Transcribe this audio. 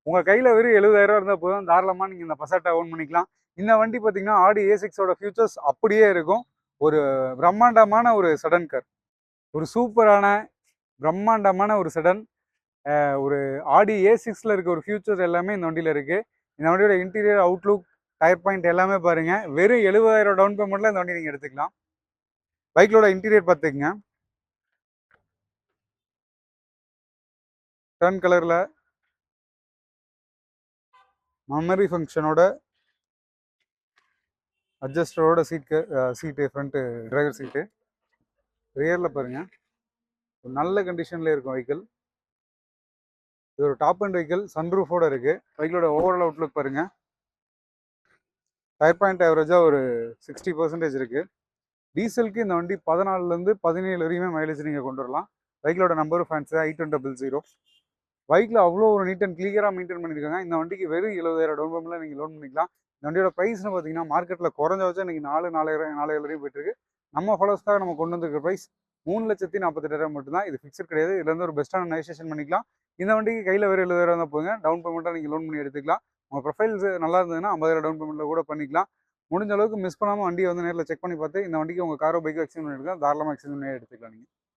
உங்கள் கையில் வெறும் 70,000 இருந்தால் போதும், தாராளமாக நீங்கள் இந்த பசாட்டை ஓன் பண்ணிக்கலாம். இந்த வண்டி பார்த்தீங்கன்னா ஆடி A6ஓட ஃபியூச்சர்ஸ் அப்படியே இருக்கும். ஒரு பிரம்மாண்டமான ஒரு செடன் கார், ஒரு சூப்பரான பிரம்மாண்டமான ஒரு செடன். ஒரு ஆடி A6ல இருக்க ஒரு ஃபியூச்சர்ஸ் எல்லாமே இந்த வண்டியில் இருக்குது. இந்த வண்டியோட இன்டீரியர் அவுட்லுக் டயர் பாயிண்ட் எல்லாமே பாருங்கள். வெறும் 70,000 டவுன் பேமெண்ட்டில் இந்த வண்டி நீங்கள் எடுத்துக்கலாம். பைக்கோட இன்டீரியர் பார்த்துக்குங்க. டர்ன் கலரில் மெமரி ஃபங்க்ஷனோட அட்ஜஸ்டரோட சீட்டு ஃப்ரண்ட்டு டிரைவர் சீட்டு. ரியரில் பாருங்கள், ஒரு நல்ல கண்டிஷனில் இருக்கும் வெஹிக்கிள். இது ஒரு டாப் அண்ட் வெஹிக்கிள், சன்ரூஃபோட இருக்குது. வெஹிக்கிளோட ஓவரால் அவுட்லுக் பாருங்கள். டயர் பாயிண்ட் ஆவரேஜாக ஒரு 60% இருக்குது. டீசலுக்கு இந்த வண்டி 14லேருந்து 17 வரையுமே மைலேஜ் நீங்கள் கொண்டு வரலாம். பைக்கிலோட நம்பர் ஃபேன்ஸு I1000. பைக்கில் அவ்வளோ ஒரு நீட் அண்ட் கிளியராக மெயின்டைன் பண்ணியிருக்காங்க. இந்த வண்டிக்கு வெறும் 70,000 டவுன் பேமெண்ட்டில் நீங்கள் லோன் பண்ணிக்கலாம். இந்த வண்டியோட ப்ரைஸ்னு பார்த்தீங்கன்னா மார்க்கெட்டில் குறைஞ்ச இன்றைக்கி 4,000 வரையும் போயிட்டுருக்கு. நம்ம ஃபாலோஸ்க்காக நம்ம கொண்டு வந்திருக்க ப்ரைஸ் 3,48,000 மட்டும்தான். இது ஃபிக்ஸட் கிடையாது. இதுலேருந்து ஒரு பெஸ்ட்டான நெகோசியேஷன் பண்ணிக்கலாம். இந்த வண்டிக்கு கையில் வெறும் 70,000 தான் போங்க. டவுன் பேமெண்ட்டாக நீங்கள் லோன் பண்ணி எடுத்துக்கலாம். உங்கள் ப்ரொஃபைல்ஸ் நல்லா இருந்ததுன்னா 50,000 டவுன் பேமெண்ட்டில் கூட பண்ணிக்கலாம். முடிஞ்ச அளவுக்கு மிஸ் பண்ணாமல் வண்டியை வந்து நேரில் செக் பண்ணி பார்த்து இந்த வண்டிக்கு உங்கள் காரோ பைக்கோ எக்ஸ்சேஞ்ச் பண்ணிட்டு தாராளமாக எக்ஸ்சேஞ்ச் பண்ணி எடுத்துக்கலாம் நீங்கள்.